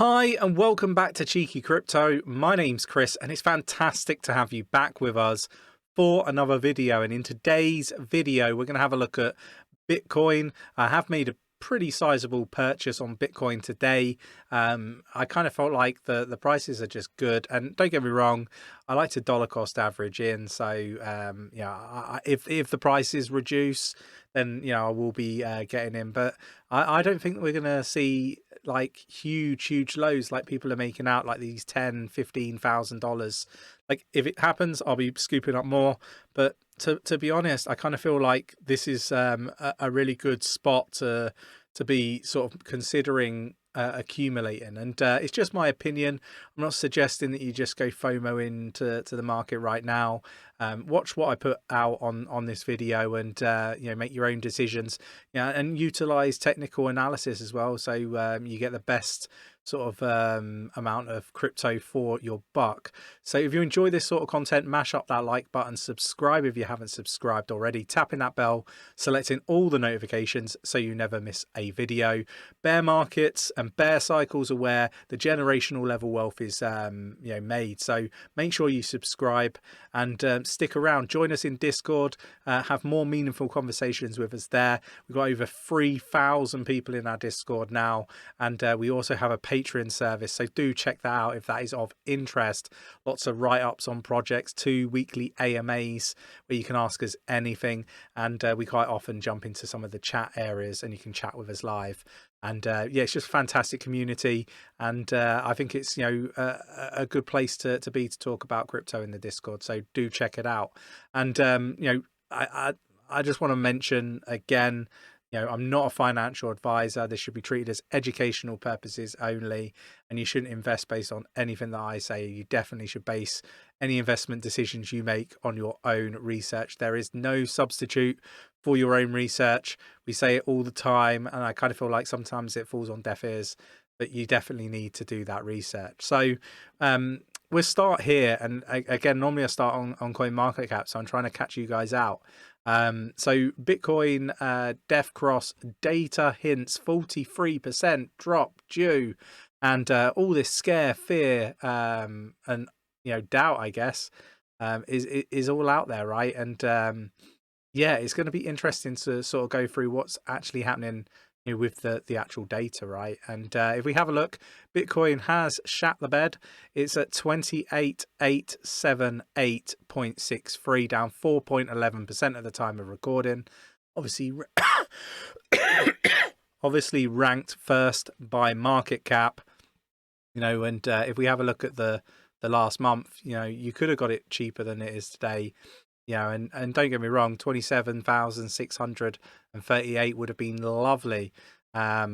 Hi and welcome back to Cheeky Crypto. My name's Chris and it's fantastic to have you back with us for another video. And in today's video, we're going to have a look at Bitcoin. I have made a pretty sizable purchase on Bitcoin today. I kind of felt like the prices are just good, and don't get me wrong, I like to dollar cost average in. So if the prices reduce, then I will be getting in. But I don't think we're gonna see like huge lows like people are making out, like these $10,000-15,000. Like if it happens, I'll be scooping up more. But to be honest, I kind of feel like this is a really good spot to be sort of considering accumulating. And it's just my opinion. I'm not suggesting that you just go FOMO into the market right now. Watch what I put out on this video and make your own decisions, and utilize technical analysis as well, so you get the best sort of amount of crypto for your buck. So if you enjoy this sort of content, mash up that like button, subscribe if you haven't subscribed already, tapping that bell, selecting all the notifications so you never miss a video. Bear markets and bear cycles are where the generational level wealth is made. So make sure you subscribe and stick around, join us in Discord, have more meaningful conversations with us there. We've got over 3,000 people in our Discord now, and we also have a Patreon service, so do check that out if that is of interest. Lots of write-ups on projects, 2 weekly AMAs where you can ask us anything, and we quite often jump into some of the chat areas and you can chat with us live. And it's just a fantastic community, and I think it's a good place to be to talk about crypto in the Discord, so do check it out. And I just want to mention again, I'm not a financial advisor. This should be treated as educational purposes only, and you shouldn't invest based on anything that I say. You definitely should base any investment decisions you make on your own research. There is no substitute for your own research. We say it all the time, and I kind of feel like sometimes it falls on deaf ears, but you definitely need to do that research. So we'll start here, and again, normally I start on CoinMarketCap, so I'm trying to catch you guys out. So Bitcoin death cross data hints 43% drop due, and all this scare, fear, and doubt, I guess, is all out there, right? And it's going to be interesting to sort of go through what's actually happening with the actual data, right? And if we have a look, Bitcoin has shat the bed. It's at 28,878.63, down 4.11% at the time of recording. Obviously obviously ranked first by market cap, and if we have a look at the last month, you could have got it cheaper than it is today. And don't get me wrong, 27,638 would have been lovely. But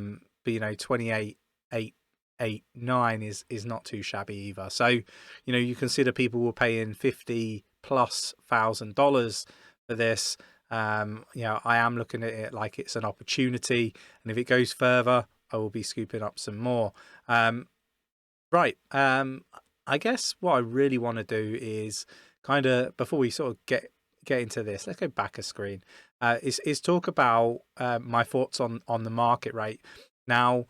28,889 is not too shabby either. So, you consider people were paying $50,000+ for this. I am looking at it like it's an opportunity, and if it goes further, I will be scooping up some more. Right. I guess what I really want to do is kind of, before we sort of get into this, let's go back a screen, is talk about my thoughts on the market right now.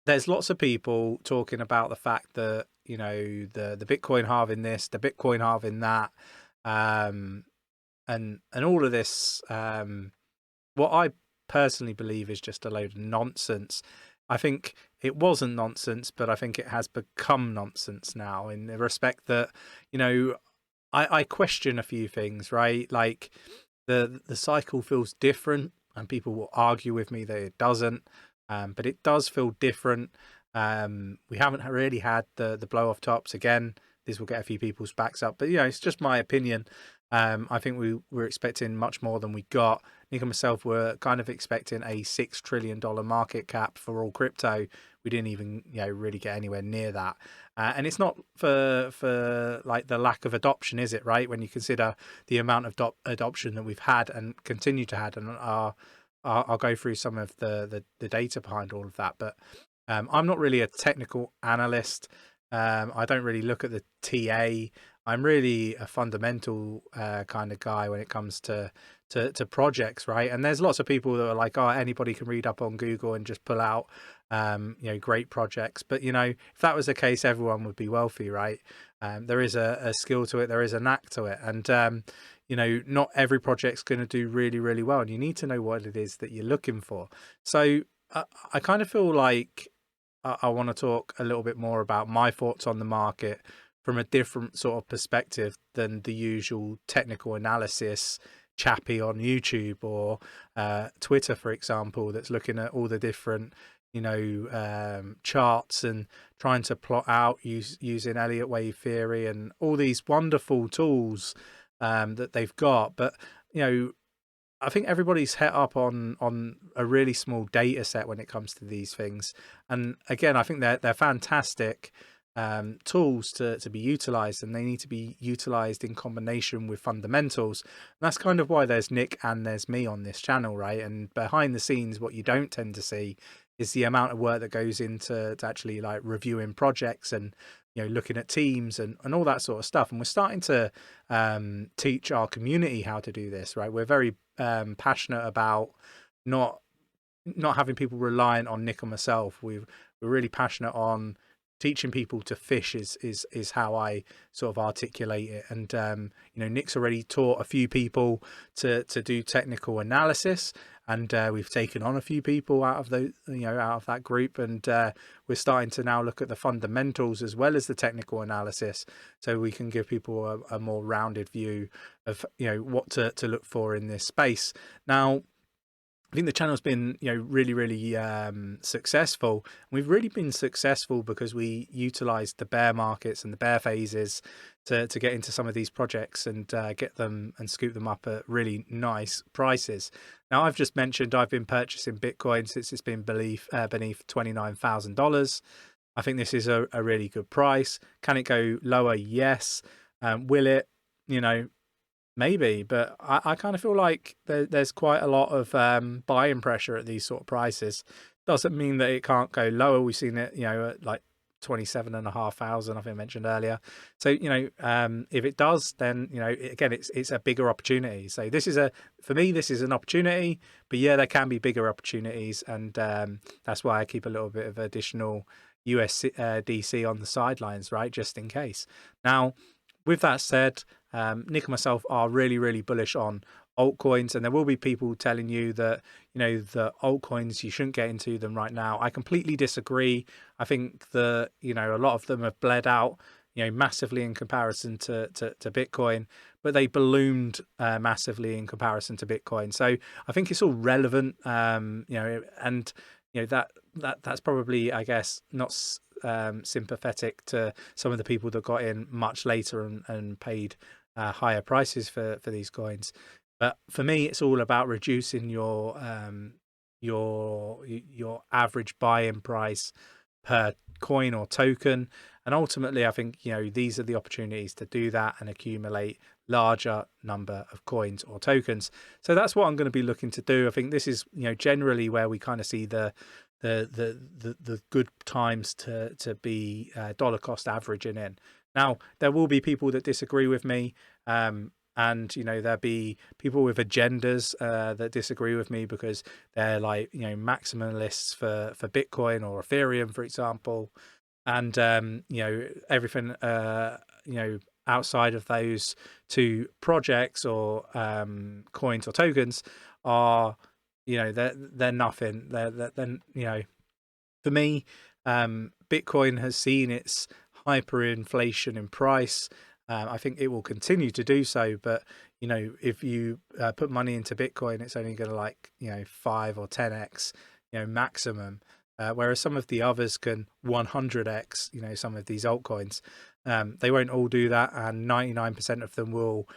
There's lots of people talking about the fact that the Bitcoin halving this, the Bitcoin halving that, and all of this, what I personally believe is just a load of nonsense. I think it wasn't nonsense, but I think it has become nonsense now, in the respect that I question a few things, right? Like the cycle feels different, and people will argue with me that it doesn't, but it does feel different. We haven't really had the blow off tops. Again, this will get a few people's backs up, but it's just my opinion. I think we were expecting much more than we got. Nick and myself were kind of expecting a $6 trillion market cap for all crypto. We didn't even really get anywhere near that, and it's not for like the lack of adoption, is it, right? When you consider the amount of adoption that we've had and continue to have, and I'll go through some of the data behind all of that. But I'm not really a technical analyst. I don't really look at the TA. I'm really a fundamental kind of guy when it comes to to projects, right? And there's lots of people that are like, oh, anybody can read up on Google and just pull out great projects. But if that was the case, everyone would be wealthy, right? There is a skill to it, there is a knack to it, and not every project's going to do really, really well, and you need to know what it is that you're looking for. So I kind of feel like I want to talk a little bit more about my thoughts on the market from a different sort of perspective than the usual technical analysis chappy on YouTube or Twitter, for example, that's looking at all the different charts and trying to plot out using Elliott wave theory and all these wonderful tools that they've got. But I think everybody's het up on a really small data set when it comes to these things. And again, I think they're fantastic tools to be utilized, and they need to be utilized in combination with fundamentals. And that's kind of why there's Nick and there's me on this channel, right? And behind the scenes, what you don't tend to see is the amount of work that goes into actually like reviewing projects and looking at teams and all that sort of stuff. And we're starting to teach our community how to do this, right? We're very passionate about not having people reliant on Nick and myself. We're really passionate on teaching people to fish is how I sort of articulate it. And Nick's already taught a few people to do technical analysis, and we've taken on a few people out of those out of that group, and we're starting to now look at the fundamentals as well as the technical analysis, so we can give people a more rounded view of what to look for in this space. Now, I think the channel's been, really, really successful. We've really been successful because we utilized the bear markets and the bear phases to get into some of these projects and get them and scoop them up at really nice prices. Now, I've just mentioned I've been purchasing Bitcoin since it's been beneath $29,000. I think this is a really good price. Can it go lower? Yes. Will it? Maybe, but I kind of feel like there's quite a lot of buying pressure at these sort of prices. Doesn't mean that it can't go lower. We've seen it, at like 27,500, I think I mentioned earlier. So, if it does, then, again, it's a bigger opportunity. So for me, this is an opportunity, but yeah, there can be bigger opportunities. And that's why I keep a little bit of additional USDC on the sidelines, right? Just in case. Now, with that said, Nick and myself are really, really bullish on altcoins, and there will be people telling you that the altcoins, you shouldn't get into them right now. I completely disagree. I think that a lot of them have bled out massively in comparison to Bitcoin, but they ballooned massively in comparison to Bitcoin. So I think it's all relevant, and that's probably, I guess, not sympathetic to some of the people that got in much later and paid higher prices for these coins. But for me, it's all about reducing your average buy-in price per coin or token, and ultimately I think these are the opportunities to do that and accumulate larger number of coins or tokens. So that's what I'm going to be looking to do. I think this is generally where we kind of see the good times to be dollar cost averaging in. Now, there will be people that disagree with me, and there'll be people with agendas that disagree with me because they're like maximalists for Bitcoin or Ethereum, for example, and everything outside of those two projects or coins or tokens are they're nothing. They're for me, Bitcoin has seen its hyperinflation in price. I think it will continue to do so, but if you put money into Bitcoin, it's only going to 5 or 10x maximum, whereas some of the others can 100x some of these altcoins. They won't all do that, and 99% of them will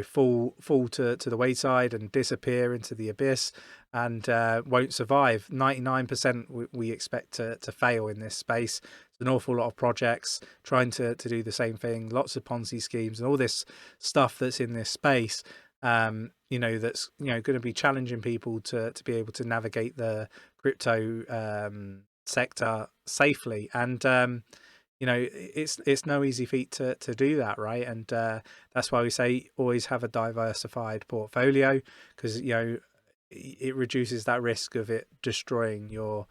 fall to the wayside and disappear into the abyss and won't survive. 99% we expect to fail in this space. There's an awful lot of projects trying to do the same thing, lots of Ponzi schemes and all this stuff that's in this space, that's going to be challenging people to be able to navigate the crypto sector safely. And you know, it's no easy feat to do that, right? And that's why we say always have a diversified portfolio, because you know it reduces that risk of it destroying your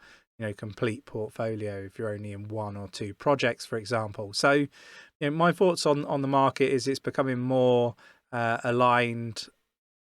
complete portfolio if you're only in one or two projects, for example. So my thoughts on the market is it's becoming more aligned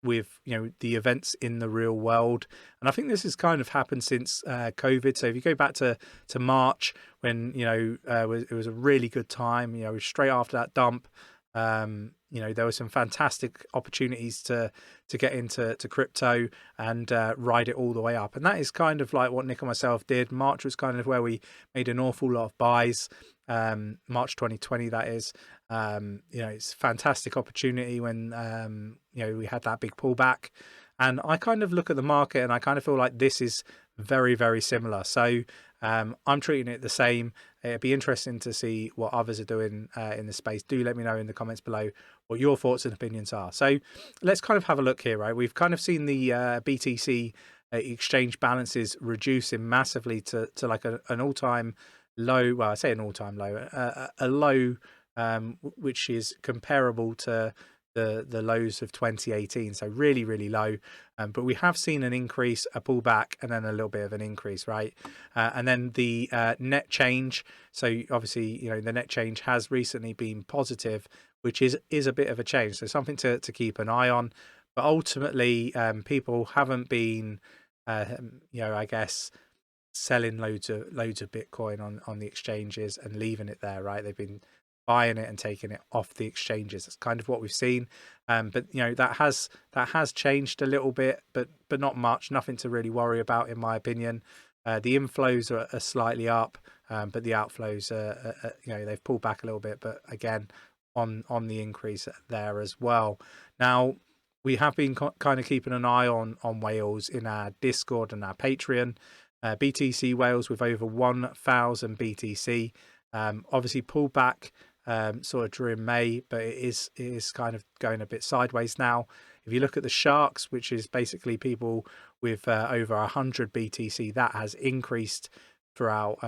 with the events in the real world, and I think this has kind of happened since COVID. So if you go back to March, when it was a really good time, straight after that dump, there were some fantastic opportunities to get into crypto and ride it all the way up, and that is kind of like what Nick and myself did. March was kind of where we made an awful lot of buys. March 2020, that is. It's a fantastic opportunity when we had that big pullback, and I kind of look at the market and I kind of feel like this is very, very similar. So I'm treating it the same. It'd be interesting to see what others are doing in the space. Do let me know in the comments below what your thoughts and opinions are. So let's kind of have a look here, right? We've kind of seen the BTC exchange balances reducing massively to like an all-time low. Well, I say an all-time low, a low which is comparable to the lows of 2018, so really, really low. But we have seen an increase, a pullback, and then a little bit of an increase, right? And then the net change. So obviously, the net change has recently been positive, which is a bit of a change. So something to keep an eye on. But ultimately, people haven't been, I guess, selling loads of Bitcoin on the exchanges and leaving it there, right? They've been buying it and taking it off the exchanges. That's kind of what we've seen. But that has changed a little bit, but not much. Nothing to really worry about, in my opinion. The inflows are slightly up, but the outflows they've pulled back a little bit, but again on the increase there as well. Now we have been kind of keeping an eye on whales in our Discord and our Patreon. BTC whales with over 1,000 BTC. Obviously pulled back sort of during May, but it is kind of going a bit sideways now. If you look at the sharks, which is basically people with over 100 BTC, that has increased throughout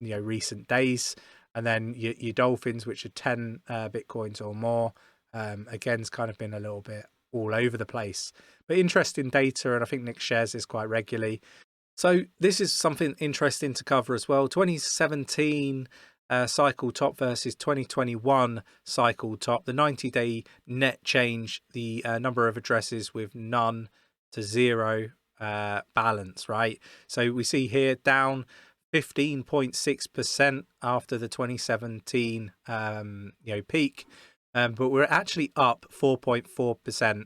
recent days. And then your dolphins, which are 10 Bitcoins or more, again, it's kind of been a little bit all over the place. But interesting data, and I think Nick shares this quite regularly. So this is something interesting to cover as well. 2017 cycle top versus 2021 cycle top. The 90-day net change, the number of addresses with none to zero balance, right? So we see here down 15.6% after the 2017 peak, but we're actually up 4.4%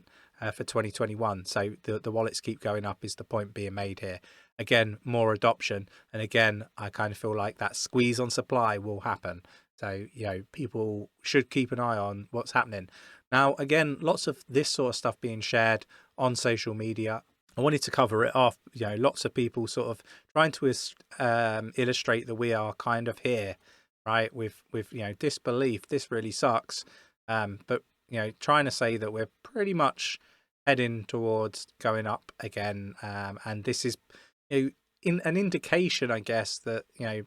for 2021. So the wallets keep going up is the point being made here. Again, more adoption, and again, I kind of feel like that squeeze on supply will happen. So people should keep an eye on what's happening. Now, again, lots of this sort of stuff being shared on social media. I wanted to cover it off. Lots of people sort of trying to illustrate that we are kind of here, right? With disbelief. This really sucks. But trying to say that we're pretty much heading towards going up again, and this is in an indication, I guess, that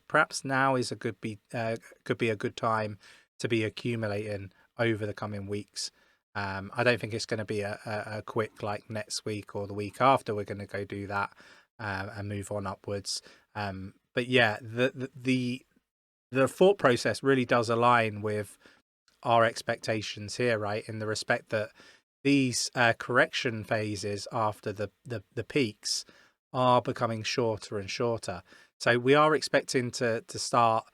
perhaps now is could be a good time to be accumulating over the coming weeks. I don't think it's going to be a quick, like next week or the week after, we're going to go do that and move on upwards. But yeah, the thought process really does align with our expectations here, right? In the respect that these correction phases after the peaks are becoming shorter and shorter. So we are expecting to start,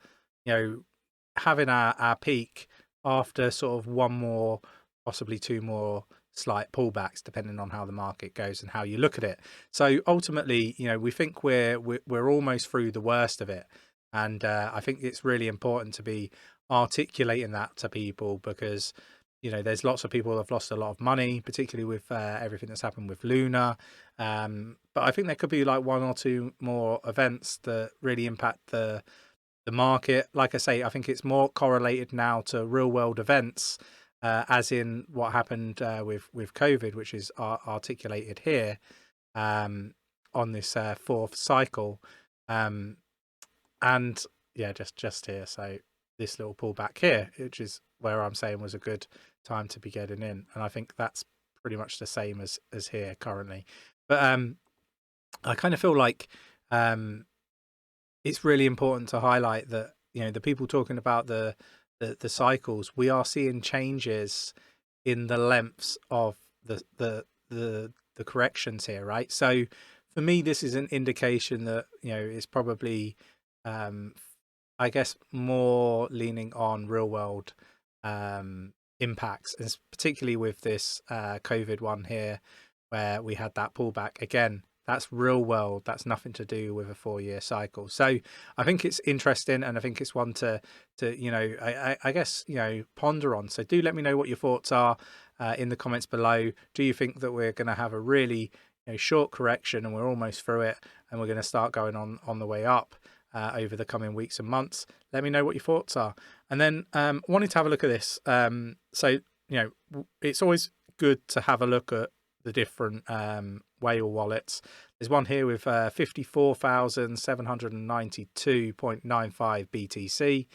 having our peak after sort of one more, possibly two more slight pullbacks, depending on how the market goes and how you look at it. So ultimately, we think we're almost through the worst of it. And I think it's really important to be articulating that to people, because there's lots of people that have lost a lot of money, particularly with everything that's happened with Luna. But I think there could be like one or two more events that really impact the market. Like I say, I think it's more correlated now to real world events, as in what happened with COVID, which is articulated here on this fourth cycle. And yeah, just here. So this little pullback here, which is where I'm saying was a good time to be getting in. And I think that's pretty much the same as here currently. But I kind of feel like it's really important to highlight that, you know, the people talking about the cycles, we are seeing changes in the lengths of the corrections here, right? So for me, this is an indication that, you know, it's probably I guess more leaning on real world impacts, and particularly with this COVID one here, where we had that pullback again. That's real world. That's nothing to do with a 4-year cycle. So I think it's interesting, and I think it's one to you know, I guess, you know, ponder on. So do let me know what your thoughts are in the comments below. Do you think that we're going to have a really, you know, short correction and we're almost through it, and we're going to start going on the way up over the coming weeks and months? Let me know what your thoughts are. And then wanted to have a look at this. So, you know, it's always good to have a look at the different whale wallets. There's one here with 54,792.95 BTC,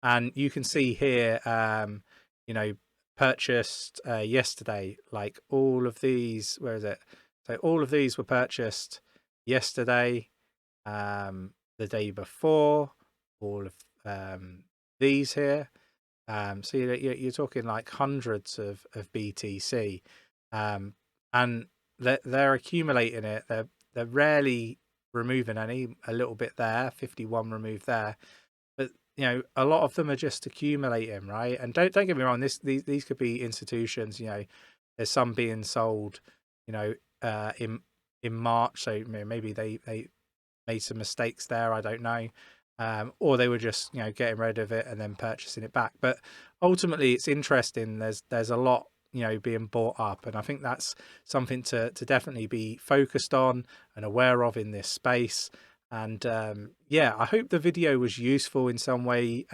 and you can see here, you know, purchased yesterday. Like all of these, where is it? So all of these were purchased yesterday, the day before, all of these here. So you're talking like hundreds of BTC, and they're accumulating it. They're rarely removing any. A little bit there, 51 removed there, but you know, a lot of them are just accumulating, right? And don't get me wrong, these could be institutions. You know, there's some being sold, you know, in March, so maybe they made some mistakes there, I don't know, or they were just, you know, getting rid of it and then purchasing it back. But ultimately, it's interesting. There's a lot, you know, being bought up, and I think that's something to definitely be focused on and aware of in this space. And yeah, I hope the video was useful in some way.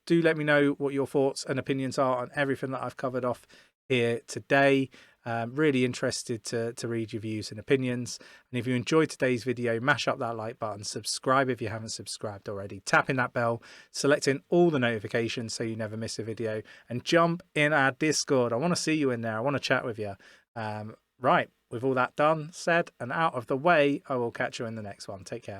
Do let me know what your thoughts and opinions are on everything that I've covered off here today. Really interested to read your views and opinions. And if you enjoyed today's video, mash up that like button, subscribe if you haven't subscribed already, tapping that bell, selecting all the notifications so you never miss a video, and jump in our Discord. I want to see you in there. I want to chat with you. Right, with all that done, said, and out of the way, I will catch you in the next one. Take care.